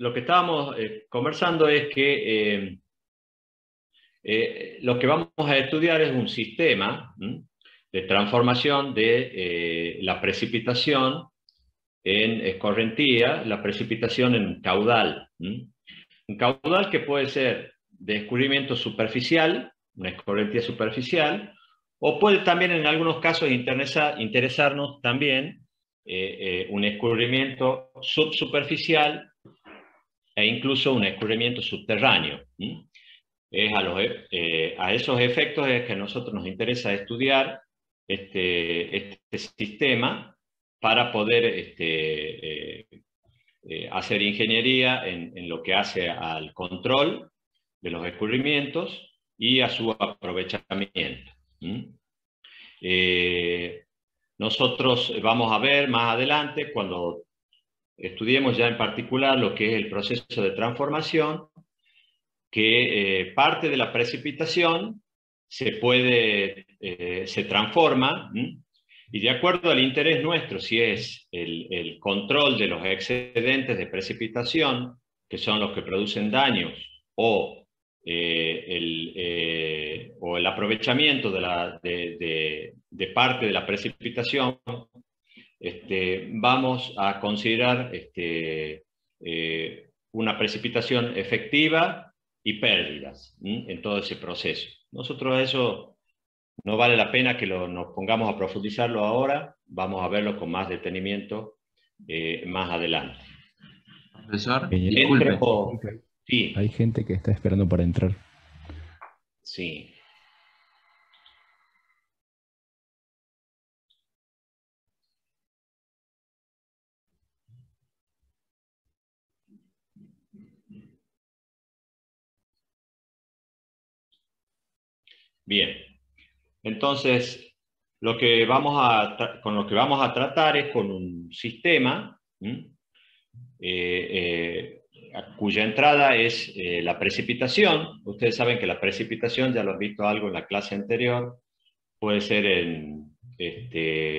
lo que estábamos conversando es que lo que vamos a estudiar es un sistema de transformación de la precipitación en escorrentía, la precipitación en caudal. Un caudal que puede ser de escurrimiento superficial, una escorrentía superficial, o puede también en algunos casos interesarnos también un escurrimiento subsuperficial e incluso un escurrimiento subterráneo. Es a esos efectos es que a nosotros nos interesa estudiar este sistema para poder hacer ingeniería en lo que hace al control de los escurrimientos y a su aprovechamiento. Nosotros vamos a ver más adelante, cuando estudiemos ya en particular lo que es el proceso de transformación, que parte de la precipitación se transforma, y de acuerdo al interés nuestro, si es el control de los excedentes de precipitación, que son los que producen daños, o el aprovechamiento de parte de la precipitación, vamos a considerar una precipitación efectiva y pérdidas en todo ese proceso. Nosotros eso no vale la pena que nos pongamos a profundizarlo ahora, vamos a verlo con más detenimiento más adelante. Profesor, disculpe. Sí. Hay gente que está esperando para entrar. Sí. Bien, entonces con lo que vamos a tratar es con un sistema cuya entrada es la precipitación. Ustedes saben que la precipitación, ya lo han visto algo en la clase anterior, puede ser en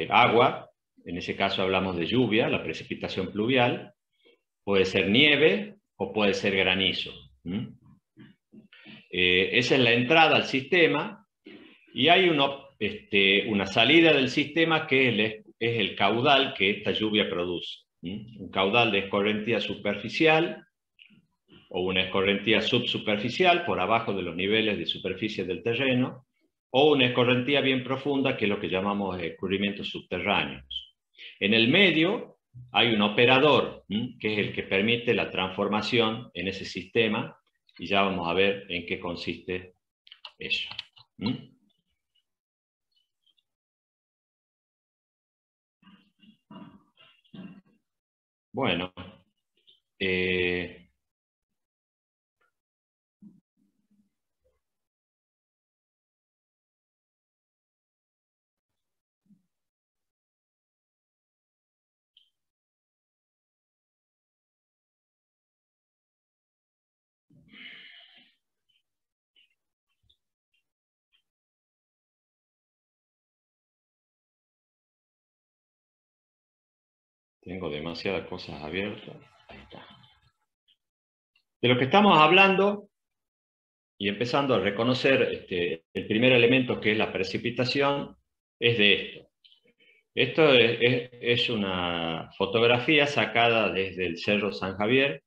agua, en ese caso hablamos de lluvia, la precipitación pluvial, puede ser nieve o puede ser granizo. Esa es la entrada al sistema, y hay una salida del sistema que es el caudal que esta lluvia produce. Un caudal de escorrentía superficial o una escorrentía subsuperficial por abajo de los niveles de superficie del terreno, o una escorrentía bien profunda, que es lo que llamamos escurrimientos subterráneos. En el medio hay un operador, que es el que permite la transformación en ese sistema, y ya vamos a ver en qué consiste eso. Bueno, tengo demasiadas cosas abiertas. Ahí está. De lo que estamos hablando, y empezando a reconocer el primer elemento, que es la precipitación, es de esto. Esto es una fotografía sacada desde el Cerro San Javier,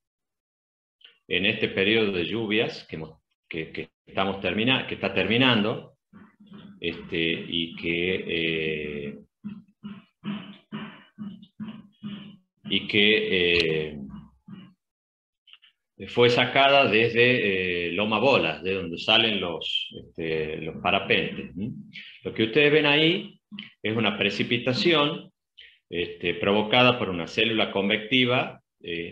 en este periodo de lluvias que está terminando, y que fue sacada desde Loma Bolas, de donde salen los parapentes. Lo que ustedes ven ahí es una precipitación provocada por una célula convectiva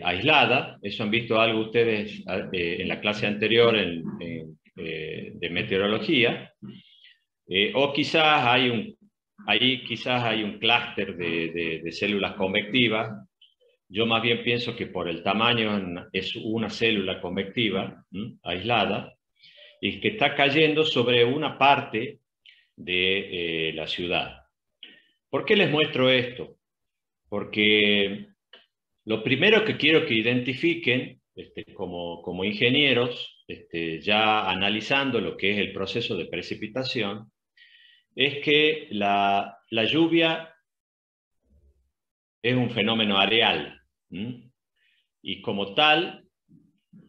aislada. Eso han visto algo ustedes en la clase anterior de meteorología. O quizás quizás hay un clúster de células convectivas. Yo más bien pienso que por el tamaño es una célula convectiva aislada, y que está cayendo sobre una parte de la ciudad. ¿Por qué les muestro esto? Porque lo primero que quiero que identifiquen como ingenieros, ya analizando lo que es el proceso de precipitación, es que la lluvia es un fenómeno areal, y como tal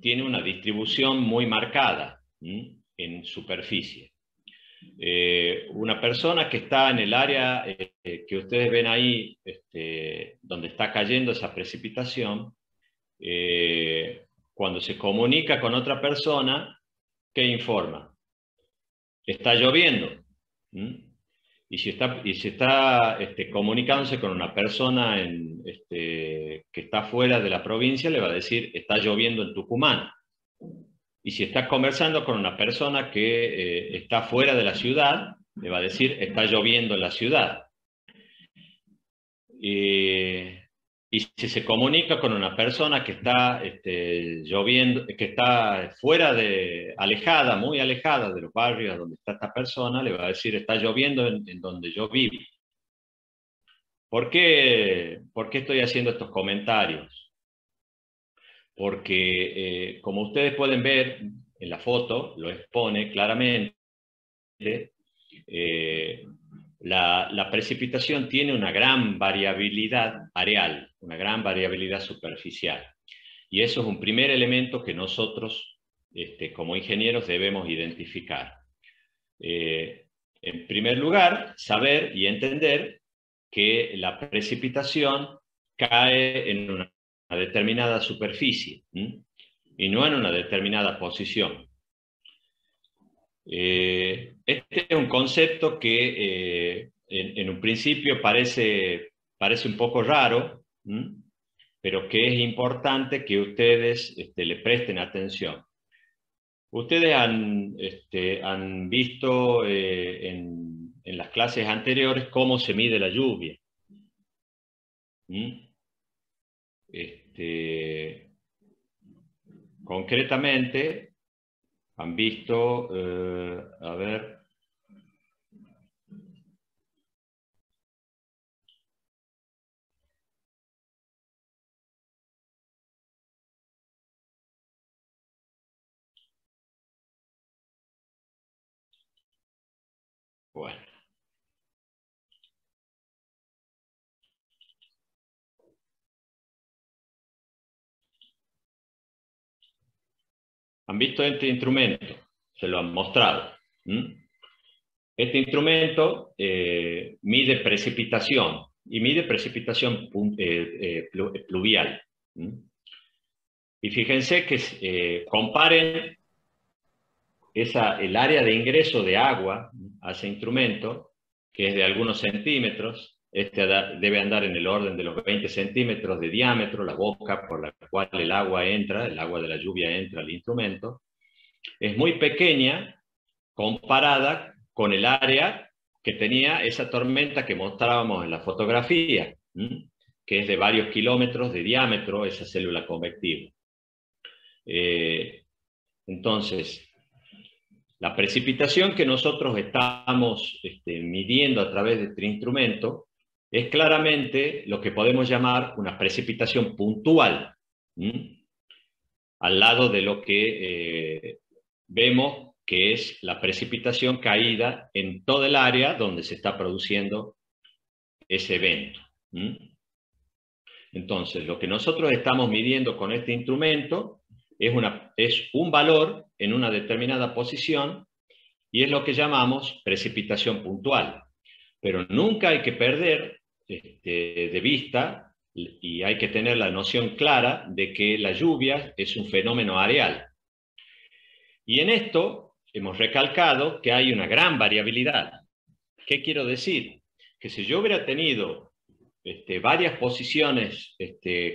tiene una distribución muy marcada en superficie. Una persona que está en el área que ustedes ven ahí, donde está cayendo esa precipitación, cuando se comunica con otra persona, ¿qué informa? Está lloviendo. Y si está comunicándose con una persona que está fuera de la provincia, le va a decir, está lloviendo en Tucumán. Y si está conversando con una persona que está fuera de la ciudad, le va a decir, está lloviendo en la ciudad. Y si se comunica con una persona que está lloviendo, que está alejada, muy alejada de los barrios donde está esta persona, le va a decir, está lloviendo en donde yo vivo. ¿Por qué estoy haciendo estos comentarios? Porque, como ustedes pueden ver en la foto, lo expone claramente, la precipitación tiene una gran variabilidad areal, una gran variabilidad superficial. Y eso es un primer elemento que nosotros, como ingenieros, debemos identificar. En primer lugar, saber y entender que la precipitación cae en una determinada superficie y no en una determinada posición. Este es un concepto que en un principio parece un poco raro, pero que es importante que ustedes le presten atención. Ustedes han visto en las clases anteriores cómo se mide la lluvia. Concretamente, han visto, a ver, bueno. ¿Han visto este instrumento? Se lo han mostrado. Este instrumento mide precipitación y mide precipitación pluvial. Y fíjense que comparen el área de ingreso de agua a ese instrumento, que es de algunos centímetros. Debe andar en el orden de los 20 centímetros de diámetro, la boca por la cual el agua de la lluvia entra al instrumento. Es muy pequeña comparada con el área que tenía esa tormenta que mostrábamos en la fotografía, que es de varios kilómetros de diámetro, esa célula convectiva. Entonces, la precipitación que nosotros estamos midiendo a través de este instrumento es claramente lo que podemos llamar una precipitación puntual, al lado de lo que vemos que es la precipitación caída en todo el área donde se está produciendo ese evento. Entonces, lo que nosotros estamos midiendo con este instrumento es un valor en una determinada posición y es lo que llamamos precipitación puntual. Pero nunca hay que perder de vista y hay que tener la noción clara de que la lluvia es un fenómeno areal. Y en esto hemos recalcado que hay una gran variabilidad. ¿Qué quiero decir? Que si yo hubiera tenido varias posiciones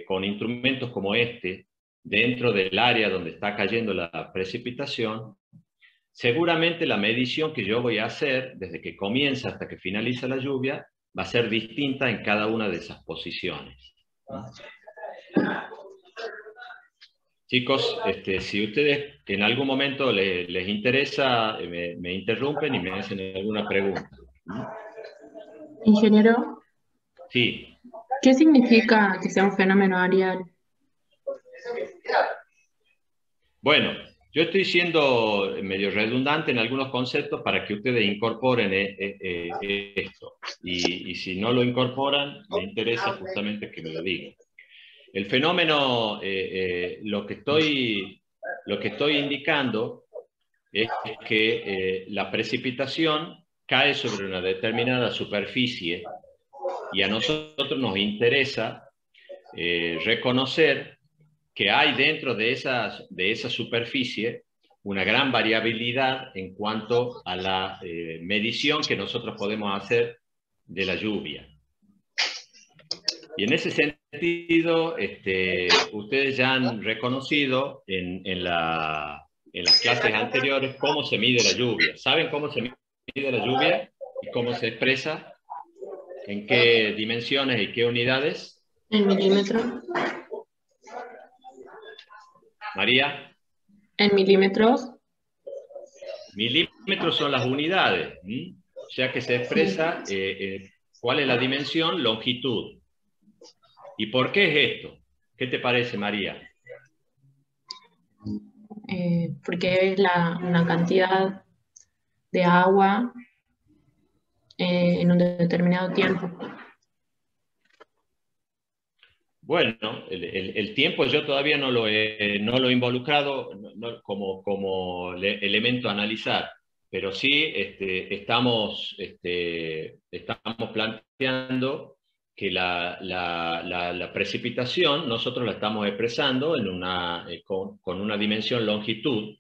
con instrumentos como dentro del área donde está cayendo la precipitación, seguramente la medición que yo voy a hacer desde que comienza hasta que finaliza la lluvia va a ser distinta en cada una de esas posiciones. Chicos, si ustedes en algún momento les interesa, me interrumpen y me hacen alguna pregunta. Ingeniero. Sí. ¿Qué significa que sea un fenómeno areal? Bueno, yo estoy siendo medio redundante en algunos conceptos para que ustedes incorporen esto. Y si no lo incorporan, me interesa justamente que me lo digan. El fenómeno, lo que estoy indicando es que la precipitación cae sobre una determinada superficie y a nosotros nos interesa reconocer que hay dentro de esa superficie una gran variabilidad en cuanto a la medición que nosotros podemos hacer de la lluvia. Y en ese sentido, ustedes ya han reconocido en las clases anteriores cómo se mide la lluvia. ¿Saben cómo se mide la lluvia y cómo se expresa? ¿En qué dimensiones y qué unidades? En milímetros. María. En milímetros. Milímetros son las unidades. O sea que se expresa cuál es la dimensión, longitud. ¿Y por qué es esto? ¿Qué te parece, María? Porque es una cantidad de agua en un determinado tiempo. Bueno, el tiempo yo todavía no lo he involucrado como elemento a analizar, pero sí estamos planteando que la precipitación nosotros la estamos expresando con una dimensión longitud,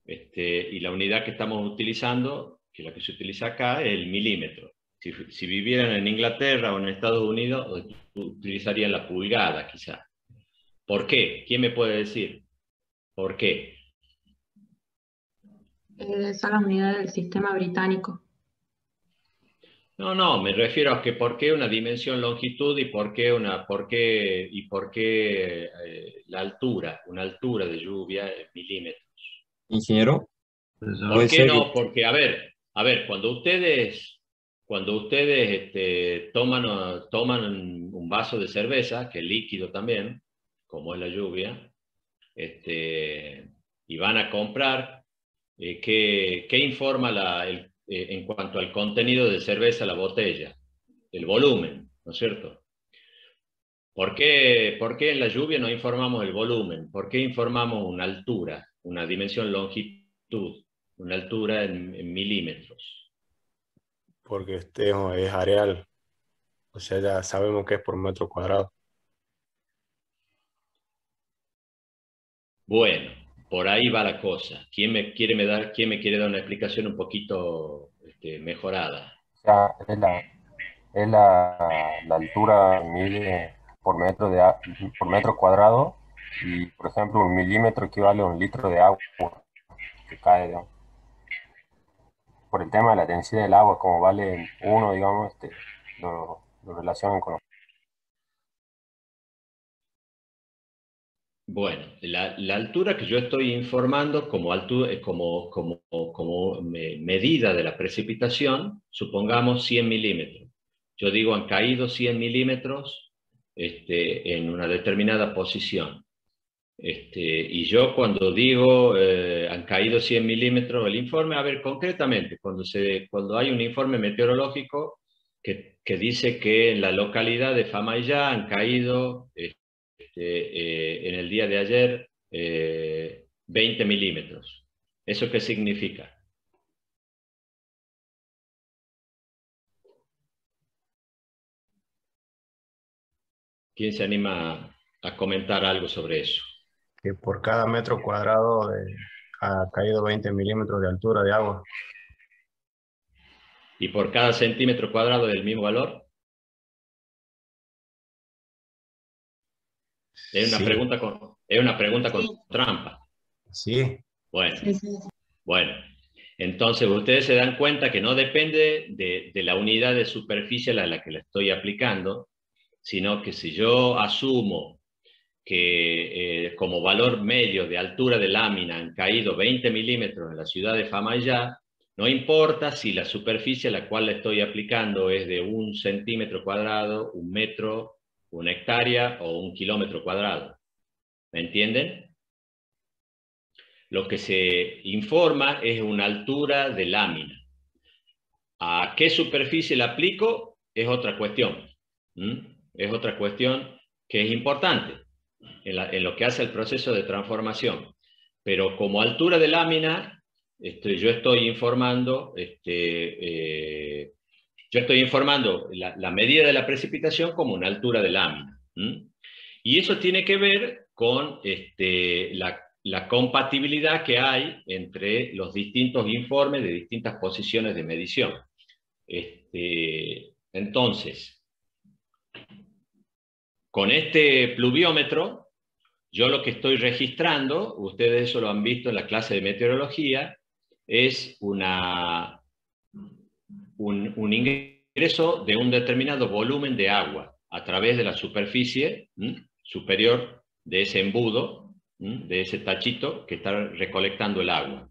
y la unidad que estamos utilizando, que es la que se utiliza acá, es el milímetro. Si vivieran en Inglaterra o en Estados Unidos, utilizarían la pulgada, quizá. ¿Por qué? ¿Quién me puede decir? ¿Por qué? Son las unidades del sistema británico. No, me refiero a que por qué una dimensión longitud y por qué la altura, una altura de lluvia en milímetros. Ingeniero, ¿Por qué no? Porque, a ver, cuando ustedes toman un vaso de cerveza, que es líquido también, como es la lluvia, y van a comprar, ¿qué informa en cuanto al contenido de cerveza la botella? El volumen, ¿no es cierto? ¿Por qué en la lluvia no informamos el volumen? ¿Por qué informamos una altura, una dimensión longitud, una altura en milímetros? Porque es areal, o sea, ya sabemos que es por metro cuadrado. Bueno, por ahí va la cosa. ¿Quién me quiere dar una explicación un poquito mejorada? O sea, la altura mide por metro cuadrado y, por ejemplo, un milímetro equivale a un litro de agua que cae, digamos. Por el tema de la densidad del agua, como vale uno, digamos, lo relacionan con... Bueno, la altura que yo estoy informando como medida de la precipitación, supongamos 100 milímetros. Yo digo, han caído 100 milímetros en una determinada posición. Y yo cuando digo han caído 100 milímetros, el informe, a ver, concretamente, cuando hay un informe meteorológico que dice que en la localidad de Famaillá han caído en el día de ayer 20 milímetros. ¿Eso qué significa? ¿Quién se anima a comentar algo sobre eso? Que por cada metro cuadrado ha caído 20 milímetros de altura de agua. ¿Y por cada centímetro cuadrado del mismo valor? Es una pregunta con trampa. Sí. Bueno, entonces ustedes se dan cuenta que no depende de la unidad de superficie a la que le estoy aplicando, sino que si yo asumo que como valor medio de altura de lámina han caído 20 milímetros en la ciudad de Famaillá, no importa si la superficie a la cual le estoy aplicando es de 1 centímetro cuadrado, 1 metro, 1 hectárea o 1 kilómetro cuadrado. ¿Me entienden? lo que se informa es una altura de lámina. ¿A qué superficie la aplico? Es otra cuestión. Es otra cuestión que es importante en lo que hace el proceso de transformación. Pero como altura de lámina, yo estoy informando, la medida de la precipitación como una altura de lámina. Y eso tiene que ver con la compatibilidad que hay entre los distintos informes de distintas posiciones de medición. Entonces, con este pluviómetro, yo lo que estoy registrando, ustedes eso lo han visto en la clase de meteorología, es un ingreso de un determinado volumen de agua a través de la superficie superior de ese embudo, de ese tachito que está recolectando el agua.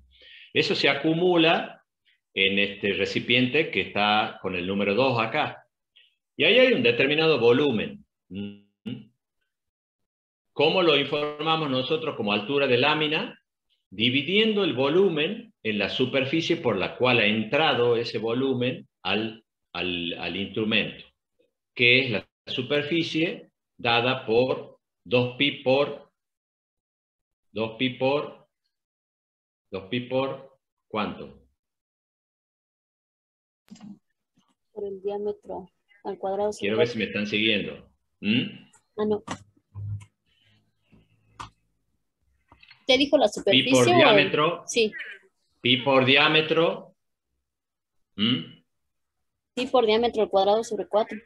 Eso se acumula en este recipiente que está con el número 2 acá. Y ahí hay un determinado volumen. ¿Cómo lo informamos nosotros como altura de lámina? Dividiendo el volumen en la superficie por la cual ha entrado ese volumen al instrumento, que es la superficie dada por 2pi por ¿cuánto? Por el diámetro al cuadrado. Quiero ver si me están siguiendo. No. ¿Te dijo la superficie? Pi por diámetro. Sí. Pi por diámetro. Pi por diámetro al cuadrado sobre 4.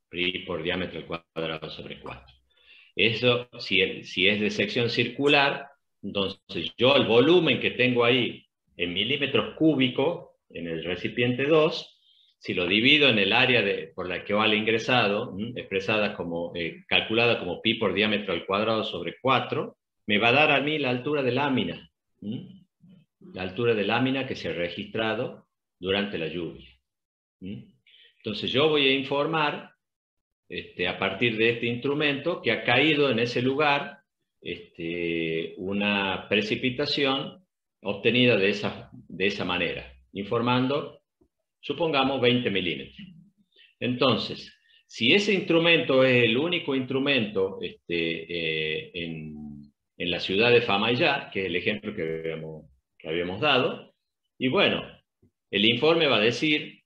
Pi por diámetro al cuadrado sobre 4. Eso, si es de sección circular, entonces yo el volumen que tengo ahí en milímetros cúbicos, en el recipiente 2, si lo divido en el área por la que va el ingresado, expresada como, calculada como pi por diámetro al cuadrado sobre 4, me va a dar a mí la altura de lámina. La altura de lámina que se ha registrado durante la lluvia. Entonces yo voy a informar, a partir de este instrumento, que ha caído en ese lugar una precipitación obtenida de esa manera, informando, supongamos, 20 milímetros. Entonces, si ese instrumento es el único instrumento en la ciudad de Famaillá, que es el ejemplo que habíamos dado, y bueno, el informe va a decir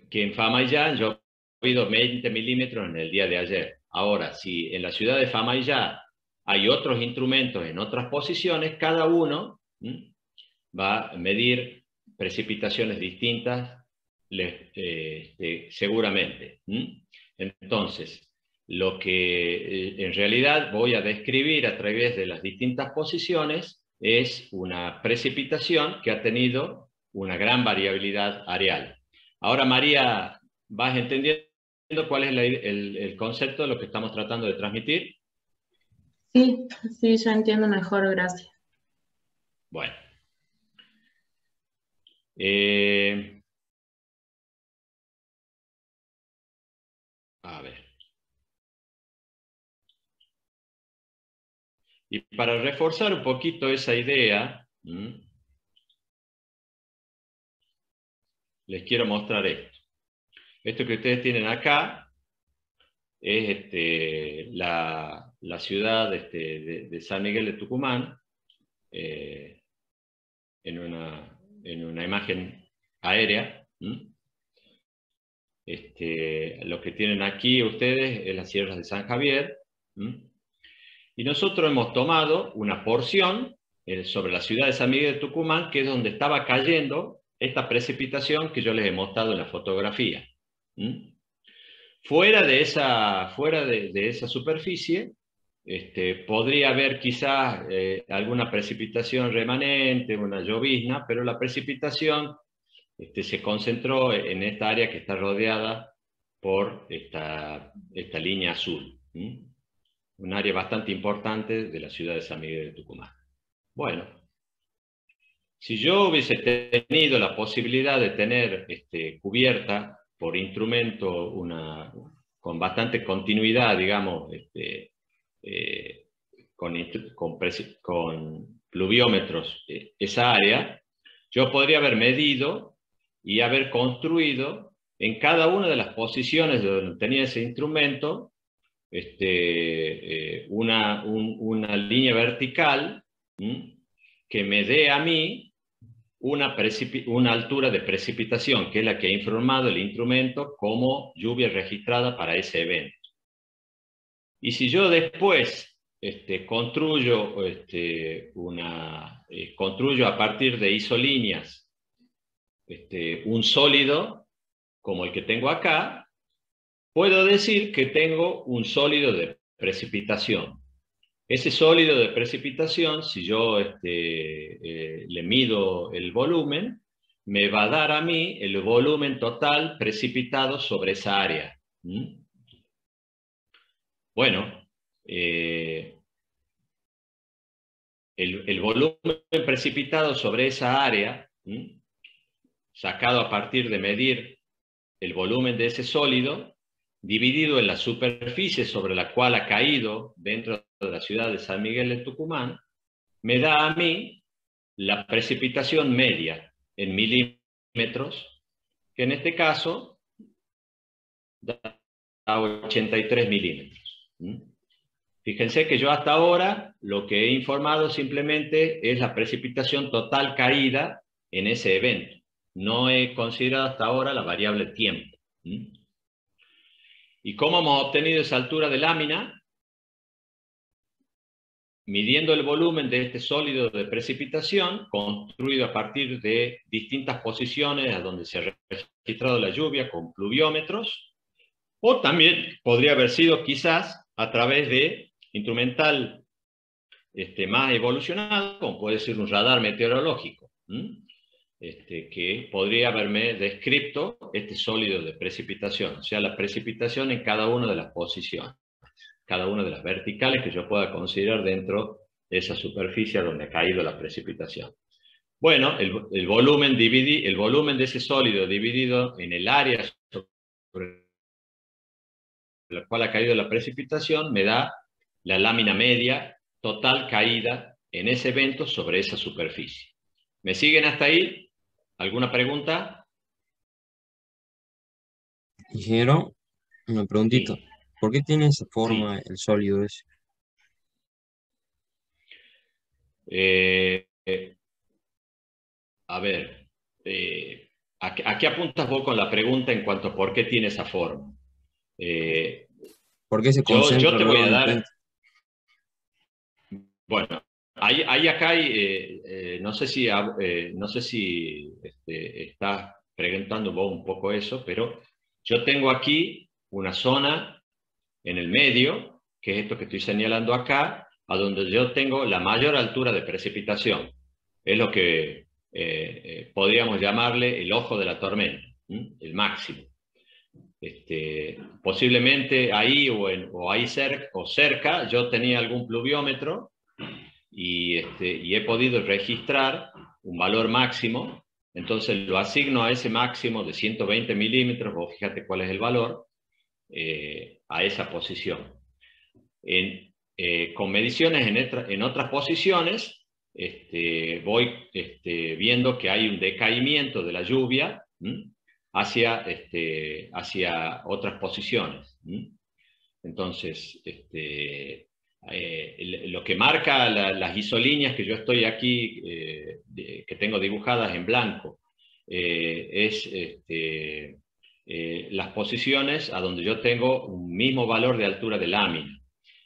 que en Famaillá yo he habido 20 milímetros en el día de ayer. Ahora, si en la ciudad de Famaillá hay otros instrumentos en otras posiciones, cada uno va a medir precipitaciones distintas seguramente. Entonces, lo que en realidad voy a describir a través de las distintas posiciones es una precipitación que ha tenido una gran variabilidad areal. Ahora, María, ¿vas entendiendo cuál es el concepto de lo que estamos tratando de transmitir? Sí, yo entiendo mejor, gracias. Bueno. A ver. Y para reforzar un poquito esa idea, les quiero mostrar esto. Esto que ustedes tienen acá es la ciudad de San Miguel de Tucumán, en una imagen aérea. Lo que tienen aquí ustedes es las sierras de San Javier. Y nosotros hemos tomado una porción sobre la ciudad de San Miguel de Tucumán, que es donde estaba cayendo esta precipitación que yo les he mostrado en la fotografía. Fuera de esa superficie, podría haber quizás alguna precipitación remanente, una llovizna, pero la precipitación se concentró en esta área que está rodeada por esta línea azul. Un área bastante importante de la ciudad de San Miguel de Tucumán. Bueno, si yo hubiese tenido la posibilidad de tener cubierta por instrumento con bastante continuidad, digamos, con pluviómetros esa área, yo podría haber medido y haber construido en cada una de las posiciones donde tenía ese instrumento una línea vertical que me dé a mí una altura de precipitación, que es la que ha informado el instrumento como lluvia registrada para ese evento. Y si yo después construyo a partir de isolíneas un sólido como el que tengo acá, puedo decir que tengo un sólido de precipitación. Ese sólido de precipitación, si yo le mido el volumen, me va a dar a mí el volumen total precipitado sobre esa área. Bueno, el volumen precipitado sobre esa área, sacado a partir de medir el volumen de ese sólido, dividido en la superficie sobre la cual ha caído dentro de la ciudad de San Miguel de Tucumán, me da a mí la precipitación media en milímetros, que en este caso da 83 milímetros. Fíjense que yo hasta ahora lo que he informado simplemente es la precipitación total caída en ese evento. No he considerado hasta ahora la variable tiempo. ¿Y cómo hemos obtenido esa altura de lámina? Midiendo el volumen de este sólido de precipitación, construido a partir de distintas posiciones a donde se ha registrado la lluvia con pluviómetros, o también podría haber sido quizás a través de instrumental más evolucionado, como puede ser un radar meteorológico, que podría haberme descrito este sólido de precipitación, o sea, la precipitación en cada una de las posiciones, cada una de las verticales que yo pueda considerar dentro de esa superficie donde ha caído la precipitación. Bueno, el volumen de ese sólido dividido en el área sobre la cual ha caído la precipitación me da la lámina media total caída en ese evento sobre esa superficie. ¿Me siguen hasta ahí? ¿Alguna pregunta? Ingeniero, una preguntita. Sí. ¿Por qué tiene esa forma el sólido ese? A ver, ¿a qué apuntas vos con la pregunta en cuanto a por qué tiene esa forma? ¿Por qué se concentra yo te voy a dar... realmente? Bueno, acá hay, no sé si estás preguntando vos un poco eso, pero yo tengo aquí una zona en el medio, que es esto que estoy señalando acá, a donde yo tengo la mayor altura de precipitación. Es lo que podríamos llamarle el ojo de la tormenta, el máximo. Posiblemente ahí o ahí cerca yo tenía algún pluviómetro y he podido registrar un valor máximo, entonces lo asigno a ese máximo de 120 milímetros, vos fíjate cuál es el valor, a esa posición. Con mediciones en otras posiciones, voy viendo que hay un decaimiento de la lluvia hacia otras posiciones. Entonces, lo que marca las isolíneas que yo estoy aquí, que tengo dibujadas en blanco, es las posiciones a donde yo tengo un mismo valor de altura de lámina.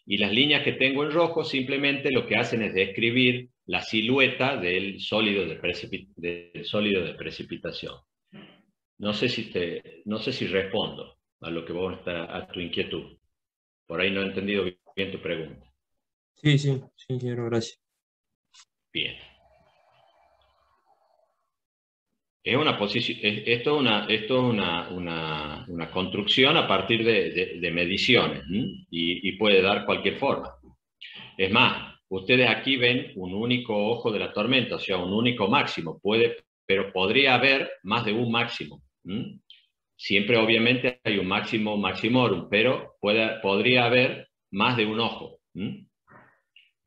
Y las líneas que tengo en rojo simplemente lo que hacen es describir la silueta del sólido de precipitación. No sé si respondo a lo que vos a tu inquietud. Por ahí no he entendido bien tu pregunta. Sí, ingeniero, gracias. Bien. Esto es una construcción a partir de mediciones, y puede dar cualquier forma. Es más, ustedes aquí ven un único ojo de la tormenta, o sea, un único máximo, pero podría haber más de un máximo. Siempre obviamente hay un máximo maximorum, pero podría haber más de un ojo.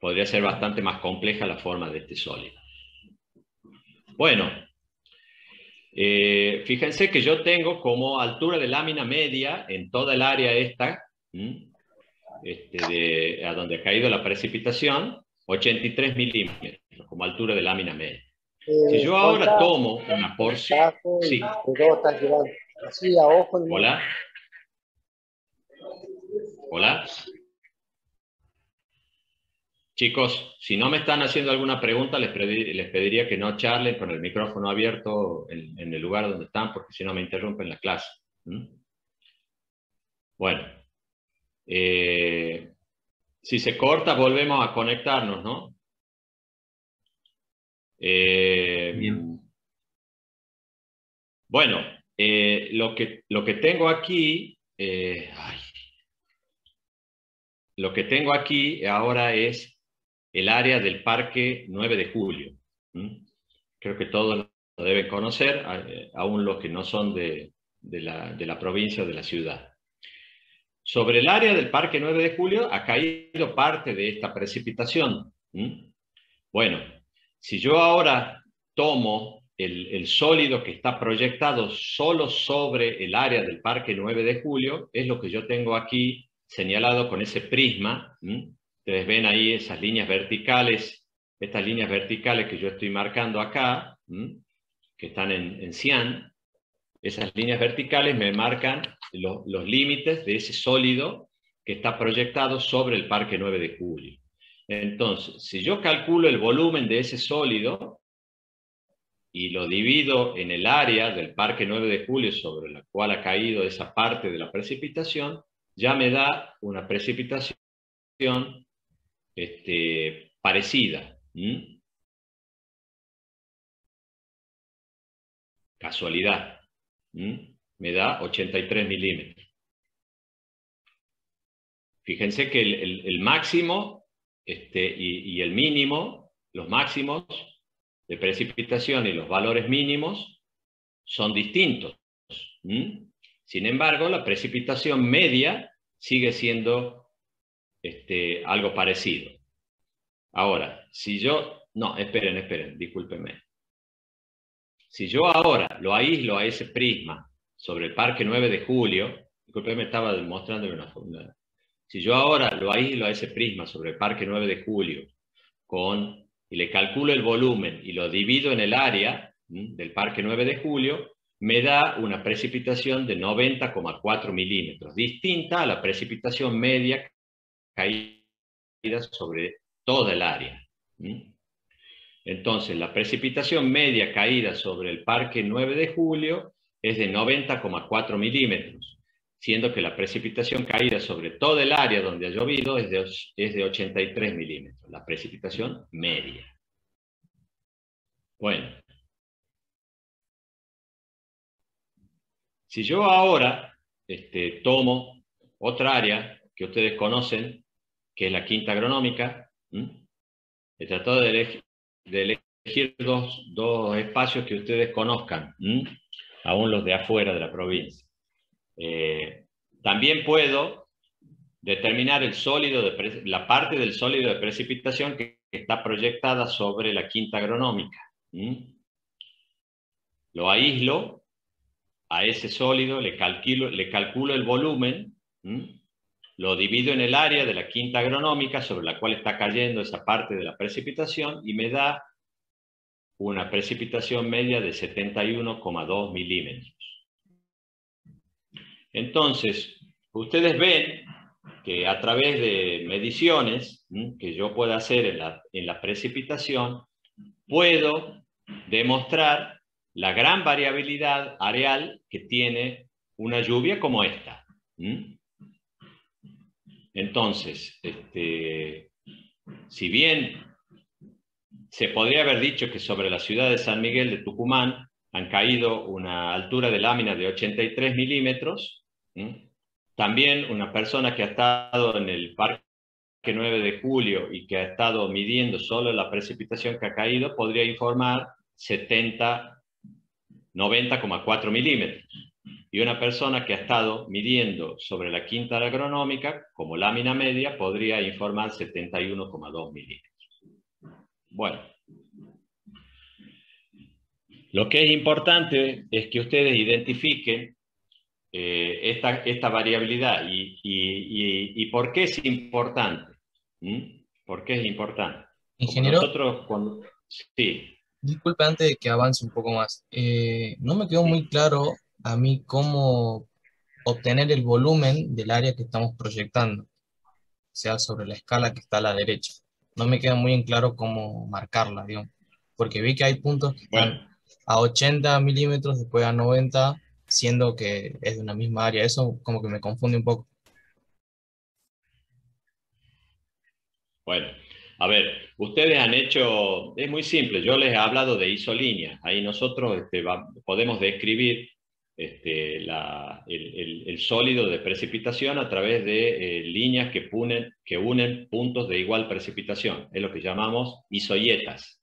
podría ser bastante más compleja la forma de este sólido. Bueno, fíjense que yo tengo como altura de lámina media en toda el área esta, a donde ha caído la precipitación, 83 milímetros como altura de lámina media. Si yo ahora tomo una porción... Sí. Hola. Hola. Chicos, si no me están haciendo alguna pregunta, les pediría que no charlen con el micrófono abierto en el lugar donde están, porque si no me interrumpen la clase. Bueno. Si se corta, volvemos a conectarnos, ¿no? Bueno, lo que tengo aquí... lo que tengo aquí ahora es el área del Parque 9 de Julio. Creo que todos lo deben conocer, aún los que no son de la provincia o de la ciudad. Sobre el área del Parque 9 de Julio ha caído parte de esta precipitación. Bueno, si yo ahora tomo el sólido que está proyectado solo sobre el área del Parque 9 de Julio, es lo que yo tengo aquí señalado con ese prisma. Ustedes ven ahí esas líneas verticales, estas líneas verticales que yo estoy marcando acá, que están en cian. Esas líneas verticales me marcan los límites de ese sólido que está proyectado sobre el Parque 9 de Julio. Entonces, si yo calculo el volumen de ese sólido y lo divido en el área del Parque 9 de Julio sobre la cual ha caído esa parte de la precipitación, ya me da una precipitación parecida. Casualidad. Me da 83 milímetros. Fíjense que el máximo y el mínimo, los máximos de precipitación y los valores mínimos son distintos. Sin embargo, la precipitación media sigue siendo algo parecido. Ahora, si yo... No, esperen, discúlpenme. Si yo ahora lo aíslo a ese prisma sobre el Parque 9 de Julio, discúlpenme, estaba demostrando una forma. Si yo ahora lo aíslo a ese prisma sobre el Parque 9 de Julio y le calculo el volumen y lo divido en el área del Parque 9 de Julio, me da una precipitación de 90,4 milímetros, distinta a la precipitación media caída sobre toda el área. Entonces, la precipitación media caída sobre el Parque 9 de Julio es de 90,4 milímetros, siendo que la precipitación caída sobre toda el área donde ha llovido es de 83 milímetros, la precipitación media. Bueno. Si yo ahora tomo otra área que ustedes conocen, que es la quinta agronómica, he tratado de elegir dos espacios que ustedes conozcan, aún los de afuera de la provincia. También puedo determinar la parte del sólido de precipitación que está proyectada sobre la quinta agronómica. Lo aíslo a ese sólido, le calculo el volumen, lo divido en el área de la quinta agronómica sobre la cual está cayendo esa parte de la precipitación y me da una precipitación media de 71,2 milímetros. Entonces, ustedes ven que a través de mediciones que yo puedo hacer en la precipitación, puedo demostrar la gran variabilidad areal que tiene una lluvia como esta. Entonces, si bien se podría haber dicho que sobre la ciudad de San Miguel de Tucumán han caído una altura de lámina de 83 milímetros, también una persona que ha estado en el Parque 9 de Julio y que ha estado midiendo solo la precipitación que ha caído, podría informar 90,4 milímetros. Y una persona que ha estado midiendo sobre la quinta agronómica, como lámina media, podría informar 71,2 milímetros. Bueno, lo que es importante es que ustedes identifiquen esta variabilidad y por qué es importante. ¿Por qué es importante? Ingeniero, Sí. disculpe antes de que avance un poco más. No me quedó muy claro a mí cómo obtener el volumen del área que estamos proyectando, o sea, sobre la escala que está a la derecha. No me queda muy en claro cómo marcarla, digamos, porque vi que hay puntos que Bueno, están a 80 milímetros, después a 90, siendo que es de una misma área. Eso como que me confunde un poco. bueno, a ver, ustedes han hecho, es muy simple, yo les he hablado de isolíneas, ahí nosotros podemos describir el sólido de precipitación a través de líneas que unen puntos de igual precipitación, es lo que llamamos isoietas.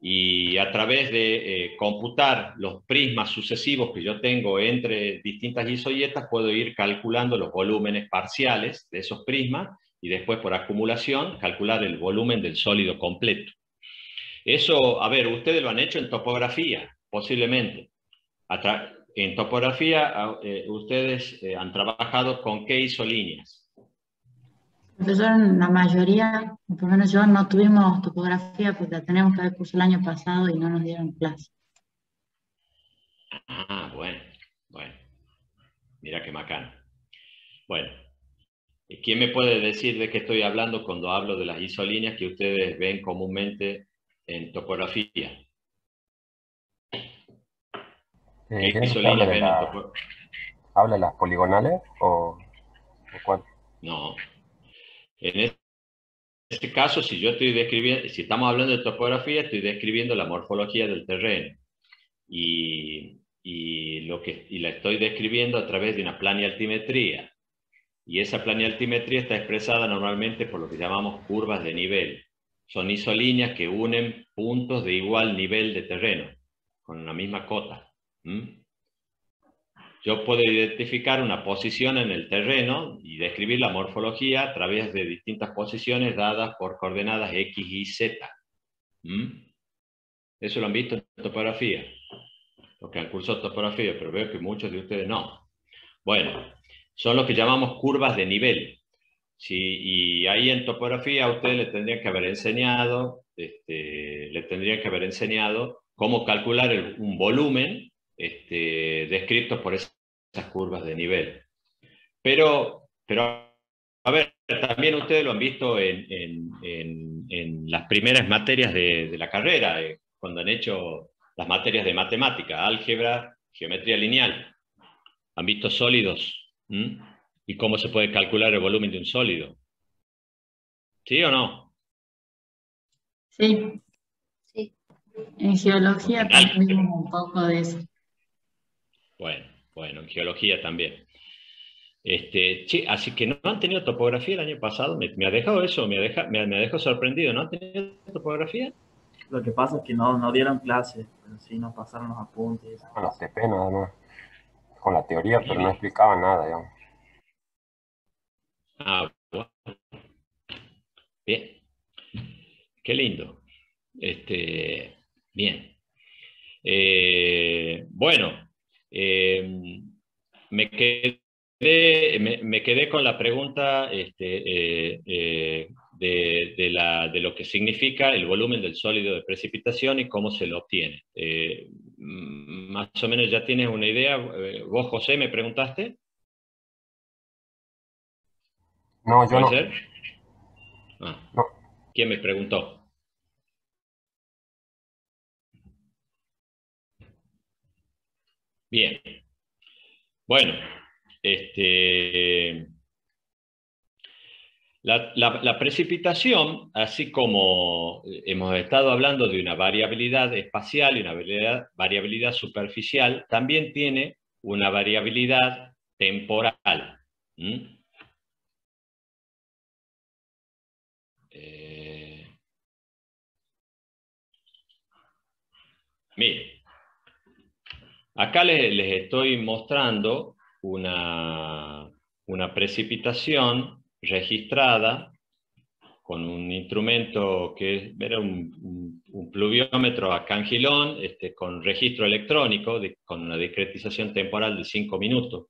Y a través de computar los prismas sucesivos que yo tengo entre distintas isoietas, puedo ir calculando los volúmenes parciales de esos prismas y después por acumulación calcular el volumen del sólido completo. Eso, a ver, ustedes lo han hecho en topografía, posiblemente. En topografía, ustedes han trabajado con qué isolíneas. Profesor, la mayoría, por lo menos yo, no tuvimos topografía porque la tenemos que haber cursado el año pasado y no nos dieron clase. Ah, bueno. Mira qué macana. Bueno, ¿quién me puede decir de qué estoy hablando cuando hablo de las isolíneas que ustedes ven comúnmente en topografía? ¿Qué isolíneas ven en topografía? ¿Habla de las poligonales o cuál? No. En este caso, si estamos hablando de topografía, estoy describiendo la morfología del terreno. Y la estoy describiendo a través de una planialtimetría. Y esa planialtimetría está expresada normalmente por lo que llamamos curvas de nivel. Son isolíneas que unen puntos de igual nivel de terreno, con una misma cota. Yo puedo identificar una posición en el terreno y describir la morfología a través de distintas posiciones dadas por coordenadas X, Y, Z. ¿Eso lo han visto en topografía? Los que han cursado topografía, pero veo que muchos de ustedes no. Bueno, son lo que llamamos curvas de nivel. Y ahí en topografía a ustedes les tendrían que haber enseñado, cómo calcular un volumen descrito por esas curvas de nivel. Pero a ver, también ustedes lo han visto en las primeras materias de la carrera, cuando han hecho las materias de matemática, álgebra, geometría lineal. Han visto sólidos. ¿Y cómo se puede calcular el volumen de un sólido? ¿Sí o no? Sí. Sí. En geología también vimos un poco de eso. Bueno, en geología también. Así que no han tenido topografía el año pasado. Me ha dejado eso, me ha dejado sorprendido. ¿No han tenido topografía? Lo que pasa es que no dieron clases, pero sí nos pasaron los apuntes y esas Con las cosas. TP nada más. Con la teoría, pero no explicaban nada, digamos. Ah, bueno. Bien. Qué lindo. Bien. Bueno, me quedé con la pregunta de lo que significa el volumen del sólido de precipitación y cómo se lo obtiene. Más o menos ya tienes una idea. ¿Vos, José, me preguntaste? No, yo ¿Puede no. ser? No. ¿Quién me preguntó? Bien. Bueno, la precipitación, así como hemos estado hablando de una variabilidad espacial y una variabilidad superficial, también tiene una variabilidad temporal. Mire, Acá les estoy mostrando una precipitación registrada con un instrumento que era un pluviómetro a cangilón, con registro electrónico, con una discretización temporal de 5 minutos.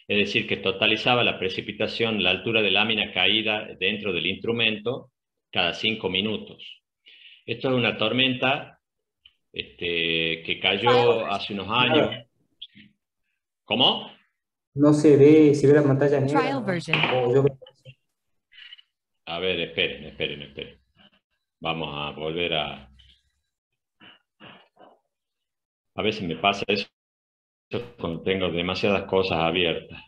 Es decir, que totalizaba la precipitación, la altura de lámina caída dentro del instrumento cada 5 minutos. Esto es una tormenta que cayó hace unos años. ¿Cómo? No se ve, se ve la pantalla negra. Trial version. A ver, esperen. Vamos a volver a... A veces me pasa eso cuando tengo demasiadas cosas abiertas.